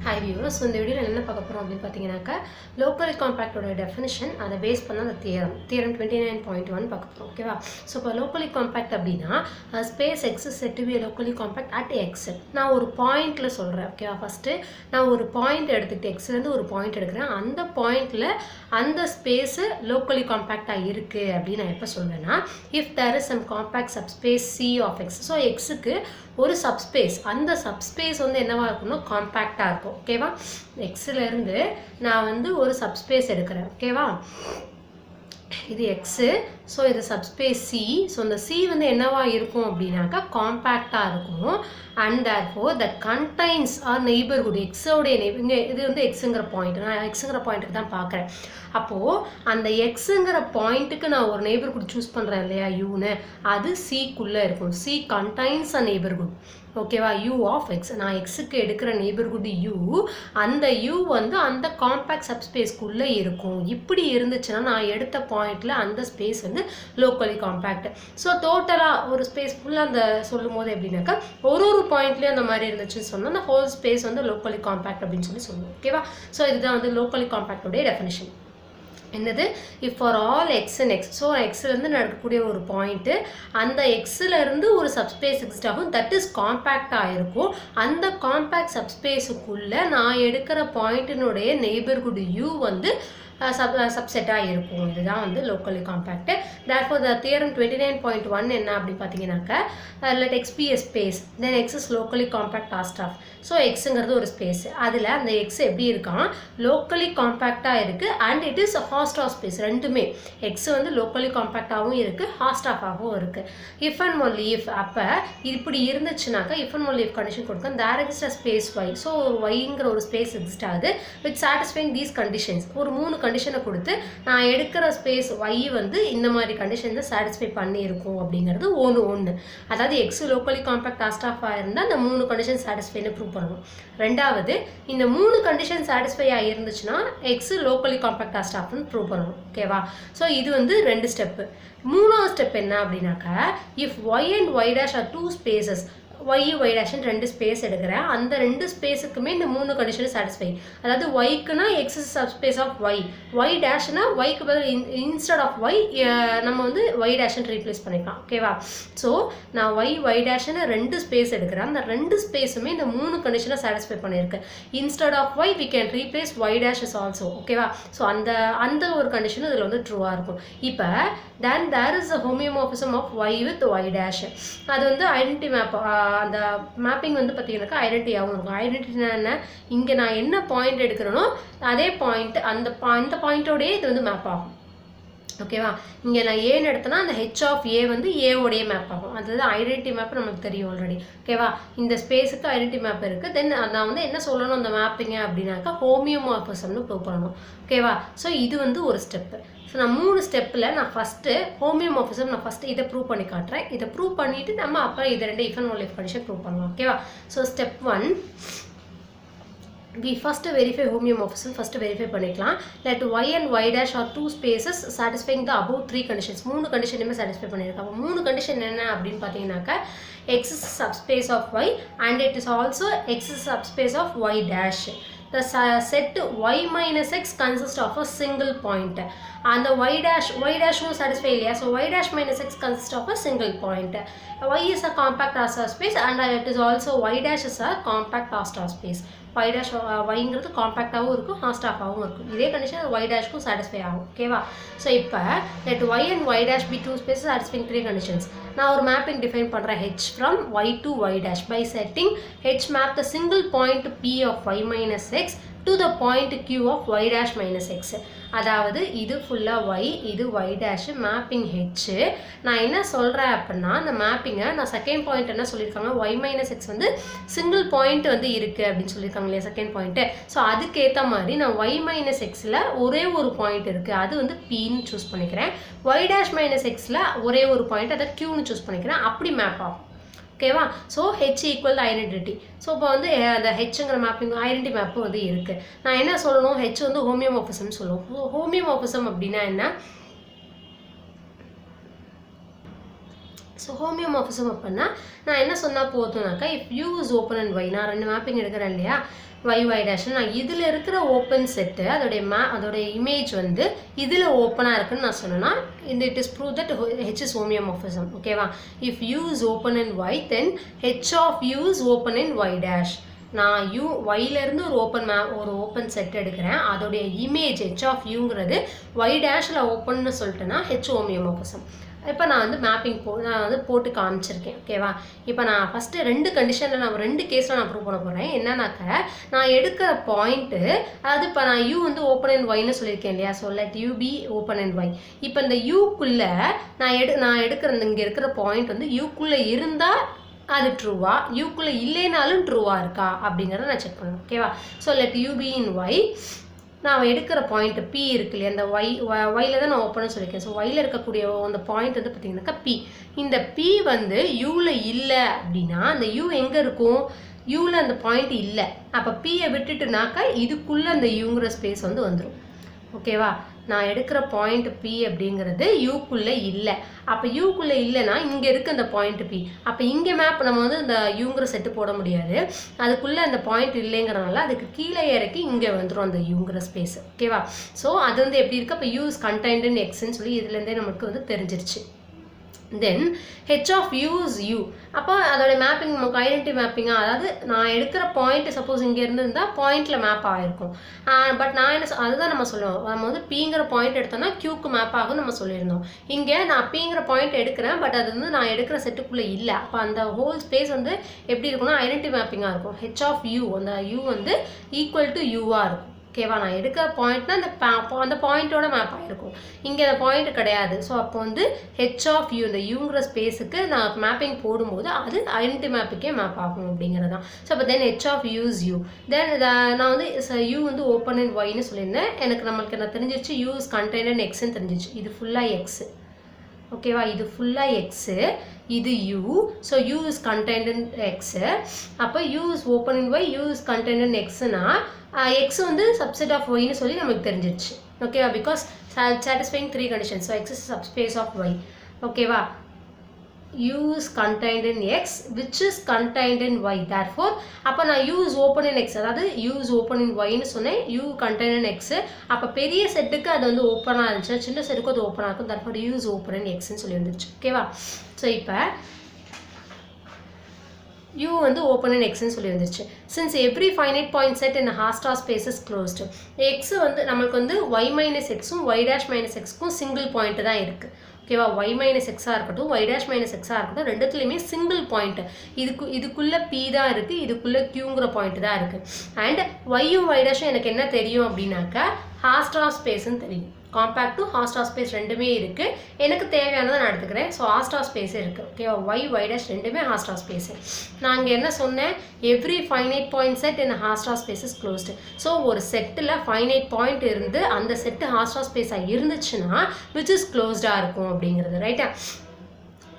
Hi viewers, இந்த வீடியோவில் என்ன பார்க்க போகிறோம் அப்படின்னு பார்த்தீங்கன்னாக்கா லோக்கல் காம்பேக்டோட டெஃபினிஷன் அதை பேஸ் பண்ண அந்த தியரம் 29.1 பார்க்க போகிறோம். ஓகேவா? ஸோ இப்போ லோக்கலி காம்பேக்ட் அப்படின்னா space X is said to be locally compact at X. நான் ஒரு பாயிண்ட்டில் சொல்கிறேன். ஓகேவா? ஃபஸ்ட்டு நான் ஒரு பாயிண்ட் எடுத்துக்கிட்டு எக்ஸ்லேருந்து ஒரு பாயிண்ட் எடுக்கிறேன். அந்த பாயிண்டில் அந்த ஸ்பேஸு லோக்கலி காம்பேக்டாக இருக்குது அப்படின்னு நான் எப்போ சொல்வேன்னா, if there is some compact subspace C of X. So எக்ஸுக்கு ஒரு சப்ஸ்பேஸ், அந்த சப்ஸ்பேஸ் வந்து என்னவாக இருக்கும்னா காம்பேக்டாக இருக்கும். ஓகேவா? எக்ஸிலேருந்து நான் வந்து ஒரு சப்ஸ்பேஸ் எடுக்கிறேன். ஓகேவா? இது எக்ஸு, ஸோ இது சப்ஸ்பேஸ் சி. ஸோ இந்த சி வந்து என்னவா இருக்கும் அப்படின்னாக்கா காம்பேக்டாக இருக்கும். And therefore that contains a neighbourhood, எக்ஸோடைய இங்கே இது வந்து எக்ஸுங்கிற பாயிண்ட், நான் எக்ஸுங்கிற பாயிண்ட்டுக்கு தான் பார்க்குறேன். அப்போது அந்த எக்ஸுங்கிற பாயிண்ட்டுக்கு நான் ஒரு நெய்பர்ஹுட் சூஸ் பண்ணுறேன் இல்லையா, யூன்னு, அது சிக்குள்ளே இருக்கும். சி கண்டைன்ஸ் அ நெய்பர்ஹுட். ஓகேவா? யூ ஆஃப் எக்ஸ், நான் எக்ஸுக்கு எடுக்கிற நெய்பர்ஹுட் யூ, அந்த யூ வந்து அந்த காம்பேக்ட் சப்ஸ்பேஸ்க்குள்ளே இருக்கும். இப்படி இருந்துச்சுன்னா நான் எடுத்த பாயிண்டில் அந்த ஸ்பேஸ் வந்து லோக்கலி காம்பேக்ட். ஸோ டோட்டலாக ஒரு ஸ்பேஸ் ஃபுல்லாக அந்த சொல்லும் போது எப்படின்னாக்கா ஒரு பாயிண்ட்லேயும் அந்த மாதிரி இருந்துச்சுன்னு சொன்னால் அந்த ஹோல் ஸ்பேஸ் வந்து லோக்கலி காம்பேக்ட் அப்படின்னு சொல்லுவோம். ஓகேவா? ஸோ இதுதான் வந்து லோக்கலி காம்பேக்டோடைய டெஃபினிஷன். என்னது? If for all X and X, so எக்ஸ்லேருந்து நடக்கக்கூடிய ஒரு பாயிண்ட்டு, அந்த எக்ஸிலேருந்து ஒரு சப்ஸ்பேஸ் எக்ஸிஸ்ட் ஆகும், தட் இஸ் காம்பேக்டாக இருக்கும். அந்த காம்பேக்ட் சப்ஸ்பேஸுக்குள்ளே நான் எடுக்கிற பாயிண்டினுடைய நெய்பர்ஹுட் யூ வந்து சப்செட்டாக இருக்கும். இதுதான் வந்து locally compact. Therefore the theorem 29.1 என்ன அப்படின்னு பார்த்தீங்கன்னாக்கா, let X be a space, then X is locally compact Hausdorff. So எக்ஸுங்கிறது ஒரு ஸ்பேஸ், அதில் அந்த எக்ஸ் எப்படி இருக்கான், லோக்கலி காம்பேக்டாக இருக்குது and it is Hausdorff space. ரெண்டுமே எக்ஸ் வந்து லோக்கலி காம்பேக்டாகவும் இருக்குது, ஹாஸ்ட் ஆஃபாகவும் இருக்குது. இஃப் அண்ட் ஒன்லி இஃப், அப்போ இப்படி இருந்துச்சுனாக்கா if and only if condition கொடுக்கும், there exist a space Y. So ஒரு ஒய்ங்கிற ஒரு ஸ்பேஸ் எக்ஸிஸ்ட் ஆகுது வித் சாட்டிஸ்ஃபைங் தீஸ் கண்டிஷன்ஸ். ஒரு 3 கண்டிஷனை கொடுத்து நான் எடுக்கிற ஸ்பேஸ் ஒய் வந்து இந்த மாதிரி கண்டிஷன் தான் சாட்டிஸ்ஃபை பண்ணியிருக்கும் அப்படிங்கிறது ஒன்று. அதாவது X locally compact Hausdorff ஆயிருந்தால் அந்த 3 கண்டிஷன் சாட்டிஸ்ஃபைன்னு ப்ரூவ் பண்ணணும். ரெண்டாவது, இந்த 3 கண்டிஷன் சாட்டிஸ்ஃபை ஆகிருந்துச்சுன்னா எக்ஸ் லோக்கலி காம்பேக்ட் காஸ்ட் ஆஃப்னு ப்ரூவ் பண்ணணும். ஓகேவா? ஸோ இது வந்து 2 ஸ்டெப்பு. 3வது ஸ்டெப் என்ன அப்படின்னாக்கா, if Y and Y dash are 2 spaces, Y Y டேஷ்னு 2 ஸ்பேஸ் எடுக்கிறேன். அந்த 2 ஸ்பேஸுக்குமே இந்த 3 கண்டிஷனும் சாட்டிஸ்ஃபை. அதாவது ஒய்க்குனா X subspace of Y, Y டேஷ்னா ஒய்க்கு பதில் இன்ஸ்டெட் ஆஃப் ஒய் நம்ம வந்து ஒய் டேஷ்னு ரீப்ளேஸ் பண்ணிக்கலாம். ஓகேவா? ஸோ நான் ஒய் டேஷ்னு 2 ஸ்பேஸ் எடுக்கிறேன். அந்த 2 ஸ்பேஸுமே இந்த 3 கண்டிஷனை சாட்டிஸ்ஃபை பண்ணியிருக்கேன். Instead of Y we can replace Y dash is also. ஓகேவா? ஸோ அந்த ஒரு கண்டிஷனும் இதில் வந்து ட்ரூவாக இருக்கும். இப்போ then there is a homeomorphism of y with y dash. அது வந்து ஐடென்டி மேப், அந்த மேப்பிங் வந்து பார்த்தீங்கன்னாக்கா ஐடென்டியாகவும் இருக்கும். ஐடென்டிட்டினா என்ன, இங்கே நான் என்ன பாயிண்ட் எடுக்கிறேனோ அதே பாயிண்ட் அந்த பாயிண்ட்டோடையே இது வந்து மேப் ஆகும். ஓகேவா? இங்கே நான் ஏன்னு எடுத்தேன்னா அந்த ஹெச் ஆஃப் ஏ வந்து ஏவோடைய மேப் ஆகும். அது ஐடென்டி மேப் நமக்கு தெரியும் ஆல்ரெடி. ஓகேவா? இந்த ஸ்பேஸுக்கு ஐடென்டி மேப் இருக்குது. தென் நான் வந்து என்ன சொல்லணும் அந்த மேப்பிங்க அப்படின்னாக்கா ஹோமியோமார்பிசம்னு ப்ரூவ் பண்ணணும். ஓகேவா? ஸோ இது வந்து ஒரு ஸ்டெப்பு. ஸோ நான் 3 ஸ்டெப்பில் நான் ஃபஸ்ட்டு ஹோமியோமார்பிசம் நான் ஃபஸ்ட்டு இதை ப்ரூவ் பண்ணி காட்டுறேன். இதை ப்ரூவ் பண்ணிவிட்டு நம்ம அப்புறம் இது 2 if and only if condition prove பண்ணலாம். ஓகேவா? So step 1, we first verify homeomorphism. First verify பண்ணிக்கலாம். let y and y dash are 2 spaces satisfying the above 3 conditions. 3 கண்டிஷனுமே satisfy பண்ணியிருக்கோம். அப்போ 3 கண்டிஷன் என்ன அப்படின்னு பார்த்தீங்கன்னாக்கா, x is subspace of y and it is also x is subspace of y dash. The set y minus x consists of a single point and the y dash no satisfy இல்லையா, so y dash minus x consists of a single point. Y is a compact Hausdorff space and it is also y dash is a compact Hausdorff space. y dash yங்கிறது காம்பேக்டாகவும் இருக்கும், ஹாஸ்டாஃபாகவும் இருக்கும். இதே condition y டேஷ்க்கும் satisfy ஆகும். ஓகேவா? So இப்போ let y and y dash be 2 spaces satisfying 3 conditions. நான் ஒரு mapping define பண்ணுறேன், h from y to y dash by setting h map the single point p of y minus x to the point q of y dash minus x. அதாவது இது ஃபுல்லாக y, இது y dash, mapping h. நான் என்ன சொல்கிறேன் அப்படின்னா, அந்த மேப்பிங்கை நான் செகண்ட் பாயிண்ட் என்ன சொல்லியிருக்காங்க, y minus x வந்து சிங்கிள் பாயிண்ட் வந்து இருக்குது அப்படின்னு சொல்லியிருக்காங்க இல்லையா செகண்ட் பாயிண்ட்டு. ஸோ அதுக்கேற்ற மாதிரி நான் y minus xல் ஒரே ஒரு பாயிண்ட் இருக்குது, அது வந்து pன்னு சூஸ் பண்ணிக்கிறேன். y dash minus xல் ஒரே ஒரு பாயிண்ட், அதை qன்னு சூஸ் பண்ணிக்கிறேன். அப்படி மேப் ஆகும். ஓகேவா? So H equal identity. So இப்போ வந்து அந்த ஹெச்ங்கிற மேப்பிங் ஐடென்டி மேப்பும் வந்து இருக்குது. நான் என்ன சொல்லணும், ஹெச் வந்து ஹோமியோமார்பிசம் சொல்லுவோம். ஹோமியோமார்பிசம் அப்படின்னா என்ன, ஸோ ஹோமியோமார்பிசம் அப்படின்னா நான் என்ன சொன்னால் போதும்னாக்கா, if U is open and Y, நான் 2 மேப்பிங் எடுக்கிறேன் இல்லையா, y dash நான் இதில் இருக்கிற ஓப்பன் செட்டு அதோடைய இமேஜ் வந்து இதில் ஓப்பனாக இருக்குன்னு நான் சொன்னேன்னா it is prove that h is homeomorphism. ஓகேவா? If u is open in y then h of u is open in y dash. நான் yலேருந்து ஒரு ஓப்பன் செட் எடுக்கிறேன், அதோடைய இமேஜ் h of uங்கிறது y டேஷில் ஓப்பன்னு சொல்லிட்டேன்னா h homeomorphism. இப்போ நான் வந்து மேப்பிங் போட்டு காமிச்சிருக்கேன். ஓகேவா? இப்போ நான் ஃபஸ்ட்டு 2 கண்டிஷனில் நான் 2 கேஸில் நான் ப்ரூவ் பண்ண போகிறேன். என்னன்னாக்க நான் எடுக்கிற பாயிண்ட்டு அதாவது இப்போ நான் u வந்து ஓப்பன் அண்ட் ஒய்னு சொல்லியிருக்கேன் இல்லையா? So let u be open and Y. இப்போ இந்த யூக்குள்ளே நான் எடுக்கிற இங்கே இருக்கிற பாயிண்ட் வந்து யூக்குள்ளே இருந்தால் அது ட்ரூவா, யூக்குள்ளே இல்லைனாலும் ட்ரூவாக இருக்கா அப்படிங்கிறத நான் செக் பண்ணணும். ஓகேவா? So let u be in y. நான் எடுக்கிற பாயிண்ட் P இருக்கு இல்லையா? அந்த ஒயில் தான் நான் ஓப்பன் சொல்லியிருக்கேன். ஸோ ஒயில் இருக்கக்கூடிய அந்த பாயிண்ட் வந்து பார்த்தீங்கன்னாக்கா P. இந்த P வந்து யூவில் இல்லை அப்படின்னா அந்த யூ எங்கே இருக்கும்? யூவில் அந்த பாயிண்ட் இல்லை. அப்போ Pயை விட்டுட்டுனாக்கா இதுக்குள்ளே அந்த யூங்கிற ஸ்பேஸ் வந்து வந்துடும். ஓகேவா? நான் எடுக்கிற பாயிண்ட் P அப்படிங்கிறது யூக்குள்ளே இல்லை. அப்போ யூக்குள்ளே இல்லைன்னா இங்கே இருக்க அந்த பாயிண்ட் P. அப்போ இங்கே மேப் நம்ம வந்து இந்த யூங்கிற செட்டு போட முடியாது, அதுக்குள்ளே அந்த பாயிண்ட் இல்லைங்கிறனால அதுக்கு கீழே இறக்கி இங்கே வந்துடும் அந்த யூங்கிற ஸ்பேஸ். ஓகேவா? ஸோ அது வந்து எப்படி இருக்குது? அப்போ யூ இஸ் கண்டைன்ட் இன் எக்ஸ்ன்னு சொல்லி இதுலேருந்தே நமக்கு வந்து தெரிஞ்சிருச்சு. தென் h of u is u. அப்போ அதோட மேப்பிங் நமக்கு ஐடென்டி மேப்பிங்காக, அதாவது நான் எடுக்கிற பாயிண்ட் சப்போஸ் இங்கே இருந்திருந்தால் பாயிண்டில் மேப் ஆகிருக்கும். பட் நான் என்ன அதுதான் நம்ம சொல்லுவோம், நம்ம வந்து பிங்கிற பாயிண்ட் எடுத்தோம்னா க்யூக்கு மேப் ஆகும் நம்ம சொல்லியிருந்தோம். இங்கே நான் பிங்கிற பாயிண்ட் எடுக்கிறேன், பட் அது வந்து நான் எடுக்கிற செட்டுக்குள்ளே இல்லை. அப்போ அந்த ஹோல் ஸ்பேஸ் வந்து எப்படி இருக்குன்னா ஐடென்டி மேப்பிங்காக இருக்கும். h of u, அந்த u வந்து ஈக்குவல் டு யூவாக இருக்கும். ஓகேவா? நான் எடுக்கிற பாயிண்ட்னா அந்த பாயிண்ட்டோட மேப் ஆகிருக்கும். இங்கே அந்த பாயிண்ட் கிடையாது. ஸோ அப்போ வந்து h of u இந்த யூங்கிற ஸ்பேஸுக்கு நான் மேப்பிங் போடும்போது அது ஐடென்டி மேப்புக்கே மேப் ஆகும் அப்படிங்கிறது தான். ஸோ அப்போ தென் h of u is u. தென் நான் வந்து u வந்து ஓப்பன் அண்ட் ஒய்னு சொல்லியிருந்தேன். நம்மளுக்கு என்ன தெரிஞ்சிச்சு? u is contained in xன்னு தெரிஞ்சிச்சு. இது ஃபுல்லாக எக்ஸ். ஓகேவா? இது ஃபுல்லாக எக்ஸு, இது u. So u is contained in x. அப்போ u is open in y, u is contained in xனா x வந்து subset of y னு சொல்லி நமக்கு தெரிஞ்சிருச்சு. ஓகேவா? Because satisfying 3 conditions. So x is subspace of y. ஓகேவா? u is contained in x which is contained in y. therefore அப்போ நான் u is open in x, அதாவது u is open in y னு சொன்னேன், u contained in x. அப்போ பெரிய செட்டுக்கு அது வந்து ஓப்பனாக இருந்துச்சு, சின்ன செட்டுக்கு அது ஓப்பனாக இருக்கும். therefore u is open in x னு சொல்லி வந்துருச்சு. ஓகேவா? ஸோ இப்போ u வந்து open in x னு சொல்லி வந்துருச்சு. since every finite point set in a Haastra space is closed, x வந்து நம்மளுக்கு வந்து y minus x உம் y dash minus x க்கும் சிங்கிள் பாயிண்ட் தான் இருக்குது. ஓகேவா? y minus x இருக்கட்டும் y dash minus x இருக்கட்டும், ரெண்டுத்துலையுமே சிங்கிள் பாயிண்ட். இதுக்குள்ளே p தான் இருக்குது, இதுக்குள்ளே qங்கிற பாயிண்ட் தான் இருக்குது. அண்ட் yயும் y dash எனக்கு என்ன தெரியும் அப்படின்னாக்கா Haastra ஸ்பேஸ்ன்னு தெரியும். காம்பேக்ட் டு Haastra ஸ்பேஸ் ரெண்டுமே இருக்குது. எனக்கு தேவையானதை நான் எடுத்துக்கிறேன். ஸோ Haastra ஸ்பேஸ் இருக்குது. ஓகேவா? y dash ரெண்டுமே Haastra ஸ்பேஸு. நான் இங்கே என்ன சொன்னேன்? Every finite point set in Haastra space is closed. So ஒரு செட்டில் ஃபைனைட் பாயிண்ட் இருந்து அந்த செட்டு Haastra ஸ்பேஸாக இருந்துச்சுன்னா விச் இஸ் க்ளோஸ்டாக இருக்கும் அப்படிங்கிறது. ரைட்டா?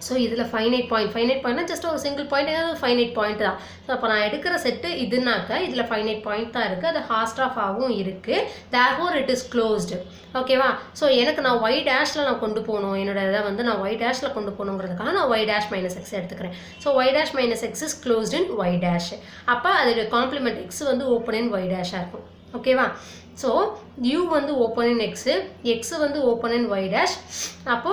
ஸோ இதில் ஃபைனைட் பாயிண்ட்னா ஜஸ்ட் ஒரு சிங்கிள் பாயிண்ட், ஏதாவது ஃபைனைட் பாயிண்ட் தான். ஸோ அப்போ நான் எடுக்கிற செட்டு இதுனாக்க இதில் ஃபைனைட் பாயிண்ட் தான் இருக்குது, அது ஹாஸ்ட்ராஃபாகவும் இருக்குது. therefore it is closed. ஓகேவா? ஸோ எனக்கு நான் y டேஷில் நான் கொண்டு போகணும், என்னோட இதை வந்து நான் y டேஷில் கொண்டு போகணுங்கிறதுக்காக நான் y dash minus x எடுத்துக்கிறேன். So y dash minus x is closed in y dash. அப்போ அதோட காம்ப்ளிமெண்ட் x வந்து ஓப்பன் இன் y டேஷாக இருக்கும். ஓகேவா? ஸோ u வந்து ஓப்பன் இன் எக்ஸு, எக்ஸு வந்து ஓப்பன் இன் y dash. அப்போ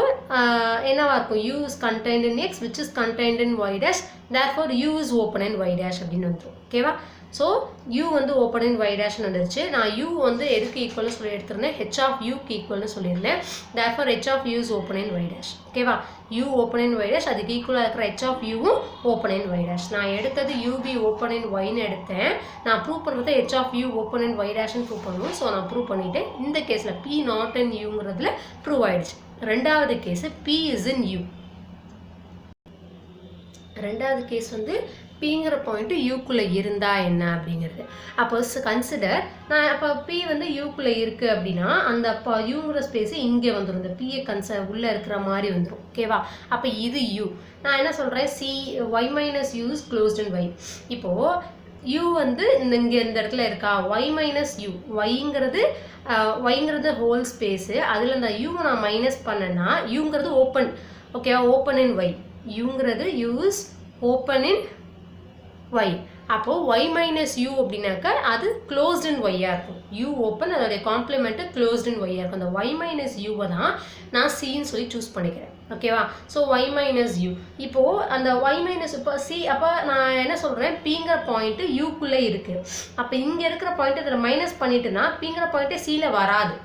என்னவா இருக்கும்? u is contained in x which is contained in y dash. therefore u is open in y dash அப்படின்னு வந்துடும். ஓகேவா? ஸோ u வந்து ஓப்பன் இன் y டேஷ்னு வந்துருச்சு. நான் u வந்து எதுக்கு ஈக்குவல்னு சொல்லி எடுத்துருந்தேன்? h of uக்கு ஈக்குவல்னு சொல்லியிருந்தேன். therefore h of u is open in y dash. ஓகேவா? u open in y dash, அதுக்கு ஈக்குவலாக இருக்கிற h of uவும் open in y dash. நான் எடுத்தது u be open in yன்னு எடுத்தேன். நான் ப்ரூவ் பண்ணுறது h of u open in y dashன்னு ப்ரூவ் பண்ணுவோம். ஸோ நான் ப்ரூவ் பண்ணிவிட்டேன். இந்த கேஸில் p not in uங்கிறதுல ப்ரூவ் ஆயிடுச்சு. ரெண்டாவது case p is in u. ரெண்டாவது கேஸ் வந்து பிங்கிற பாயிண்ட்டு யூக்குள்ளே இருந்தா என்ன அப்படிங்கிறது. அப்போ கன்சிடர் நான் அப்போ பி வந்து யூக்குள்ளே இருக்குது அப்படின்னா அந்த அப்போ யூங்கிற ஸ்பேஸு இங்கே வந்துடும், இந்த பிஏ உள்ளே இருக்கிற மாதிரி வந்துடும். ஓகேவா? அப்போ இது யூ. நான் என்ன சொல்கிறேன்? y minus u is closed in y. இப்போது u வந்து இங்கே இந்த இடத்துல இருக்கா? y minus u, yங்கிறது ஹோல் ஸ்பேஸு, அதில் இந்த u நான் மைனஸ் பண்ணேன்னா யூங்கிறது ஓப்பன். ஓகேவா? Open in y. யூங்கிறது u is open in y. அப்போ y மைனஸ் யூ அப்படின்னாக்கா அது க்ளோஸ்ட் இன் ஒய்யாக இருக்கும். யூ ஓப்பன், அதோடைய காம்ப்ளிமெண்ட்டு க்ளோஸ்ட் இன் ஒய்யாக இருக்கும். அந்த y மைனஸ் யூவை தான் நான் சின்னு சொல்லி சூஸ் பண்ணிக்கிறேன். ஓகேவா? So y minus you. இப்போது அந்த y மைனஸ் இப்போ சி, அப்போ நான் என்ன சொல்கிறேன், பிங்கிற பாயிண்ட்டு யூக்குள்ளே இருக்குது. அப்போ இங்கே இருக்கிற பாயிண்ட்டு இதில் மைனஸ் பண்ணிட்டுனா பிங்கிற பாயிண்ட்டே சியில் வராது.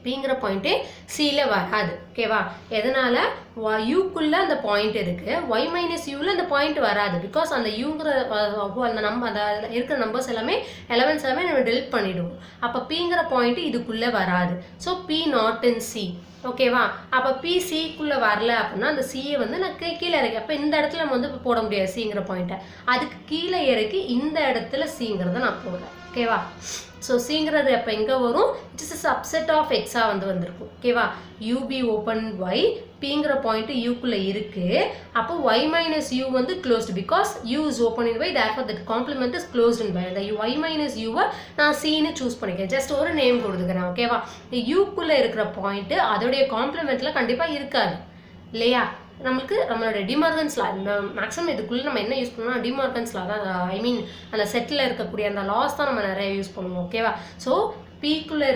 பிங்கிற பாயிண்ட்டே சியில் வராது. ஓகேவா? எதனால், யூக்குள்ளே அந்த பாயிண்ட் இருக்குது, ஒய் மைனஸ் யூவில் அந்த பாயிண்ட் வராது. பிகாஸ் அந்த யூங்கிற அந்த அந்த இருக்கிற நம்பர்ஸ் எல்லாமே எலமெண்ட்ஸ் எல்லாமே நம்ம டெலிட் பண்ணிவிடுவோம். அப்போ பிங்கிற பாயிண்ட்டு இதுக்குள்ளே வராது. So P not in C. ஓகேவா? அப்போ பி சிக்குள்ளே வரல அப்படின்னா அந்த சியை வந்து நான் கீழே இறக்கி, அப்போ இந்த இடத்துல நம்ம வந்து போட முடியாது சிங்கிற பாயிண்ட்டை. அதுக்கு கீழே இறக்கி இந்த இடத்துல சிங்கிறத நான் போடுறேன். ஓகேவா? ஸோ சிங்கிறது அப்போ எங்கே வரும், இட்ஸ் சப்செட் ஆஃப் எக்ஸாக வந்திருக்கும். ஓகேவா? யூபி ஓப்பன் ஒய், பிங்கிற பாயிண்ட்டு யூக்குள்ளே இருக்குது. அப்போ ஒய் மைனஸ் யூ வந்து closed because U is open in Y, therefore that complement is closed in Y. அந்த ஒய் மைனஸ் யூவை நான் சின்னு சூஸ் பண்ணிக்கிறேன். ஜஸ்ட் ஒரு நேம் கொடுத்துக்கிறேன். ஓகேவா? யூக்குள்ளே இருக்கிற பாயிண்ட்டு அதோடைய காம்ப்ளிமெண்ட்டில் கண்டிப்பாக இருக்காது இல்லையா? நம்மளோட டிமார்கன்ஸ் லா, மேக்ஸிமம் இதுக்குள்ளே நம்ம என்ன யூஸ் பண்ணோம்னா டிமார்கன்ஸ் லா தான். ஐ மீன் அந்த செட்டில் இருக்கக்கூடிய அந்த லாஸ் தான் நம்ம நிறைய யூஸ் பண்ணுவோம். ஓகேவா? ஸோ பிக்குள்ளே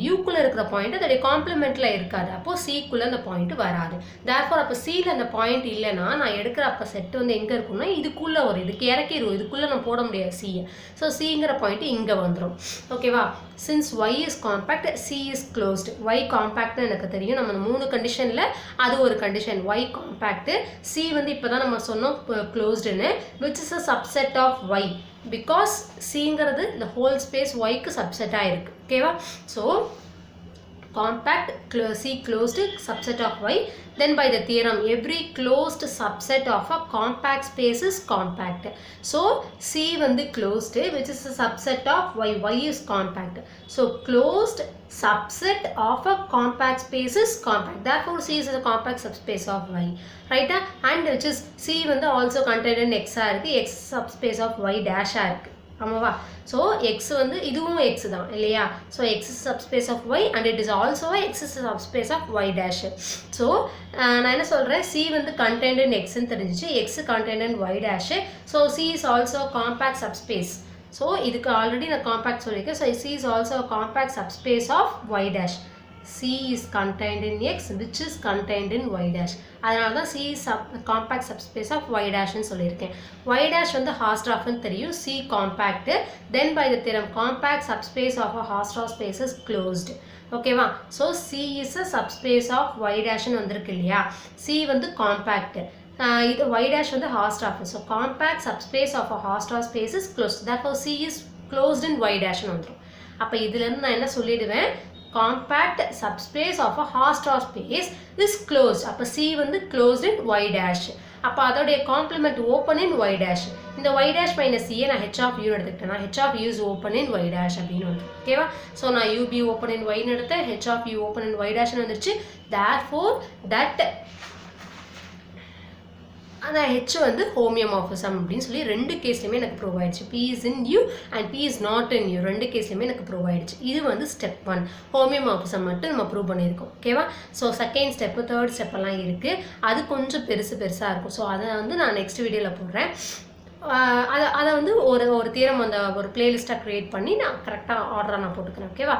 யூக்குள்ளே இருக்கிற பாயிண்ட் அதோடைய காம்ப்ளிமெண்ட்டில் இருக்காது. அப்போது சிக்குள்ளே அந்த பாயிண்ட் வராது. தேர்ஃபார் அப்போ சியில் அந்த பாயிண்ட் இல்லைன்னா நான் எடுக்கிற அப்போ செட்டு வந்து எங்கே இருக்குன்னா இதுக்குள்ளே வரும். இதுக்கு இறக்கிடுவோம். இதுக்குள்ளே நான் போட முடியாது சியை. ஸோ சிங்கிற பாயிண்ட் இங்கே வந்துடும். ஓகேவா? Since Y is compact, C is closed. Y காம்பேக்ட்னு எனக்கு தெரியும். நம்ம 3 கண்டிஷனில் அது ஒரு கண்டிஷன். ஒய் காம்பேக்ட், சி வந்து இப்போ தான் நம்ம சொன்னோம் க்ளோஸ்டுன்னு, which is a subset of Y. Because சிங்கிறது இந்த ஹோல் ஸ்பேஸ் ஒய்க்கு சப்செட்டாக இருக்குது. ஓகேவா? So compact C closed subset of Y. Then by the theorem, every closed subset of a compact space is compact. So C வந்து closed, which is a subset of Y. Y is compact. So closed subset of a compact space is compact. Therefore C is a compact subspace of Y. Right? And which is C வந்து also contained in X இருக்கு. X subspace of Y dash இருக்கு. ஆமாவா? So X வந்து இதுவும் X தான் இல்லையா? So X is subspace of Y and it is also X is subspace of Y dash. So நான் என்ன சொல்கிறேன், சி வந்து கண்டெய்ன்ட் இன் எக்ஸ்ன்னு தெரிஞ்சிச்சு, X contained in Y dash. So C is also compact subspace. So இதுக்கு already நான் compact சொல்லியிருக்கேன். So C is also compact subspace of Y dash. C is contained in X which is contained in Y dash. அதனால தான் C is compact subspace of Y dash ன்னு சொல்லியிருக்கேன். Y dash வந்து Hausdorffன்னு தெரியும். C compact. Then by the theorem, compact subspace of a Hausdorff space is closed. ஓகேவா? So C is a subspace of Y dash ன்னு வந்திருக்கு இல்லையா? C வந்து compact. இது Y dash வந்து Hausdorff. So compact subspace of a Hausdorff space is closed. Therefore C is closed in Y dash ன்னு வந்துடும். அப்போ இதுலேருந்து நான் என்ன சொல்லிடுவேன், compact subspace of a Hausdorff space is closed. அப்போ C வந்து closed in Y dash. அப்போ அதோடைய complement open in Y dash. இந்த Y dash minus C நான் H of U எடுத்துக்கிட்டேன்னா H of U is open in Y dash அப்படின்னு வந்து. ஓகேவா? So நான் UB open in Y எடுத்தேன், H of U open in Y dash வந்துருச்சு. Therefore that அந்த H வந்து ஹோமியோமார்ஃபிசம் அப்படின்னு சொல்லி 2 கேஸ்லையுமே எனக்கு ப்ரூவ் ஆயிடுச்சு. P is in U and P is not in U 2 கேஸ்லையுமே எனக்கு ப்ரூவ் ஆயிடுச்சு. இது வந்து ஸ்டெப் 1 ஹோமியோமார்ஃபிசம் மட்டும் நம்ம ப்ரூவ் பண்ணியிருக்கோம். ஓகேவா? ஸோ செகண்ட் ஸ்டெப்பு, தேர்ட் ஸ்டெப்பெல்லாம் இருக்குது. அது கொஞ்சம் பெருசாக இருக்கும். ஸோ அதை வந்து நான் நெக்ஸ்ட் வீடியோவில் போடுறேன். அதை வந்து ஒரு தியரம் அந்த ஒரு பிளேலிஸ்ட்டாக க்ரியேட் பண்ணி நான் கரெக்டாக ஆர்டராக நான் போட்டுக்கிறேன். ஓகேவா?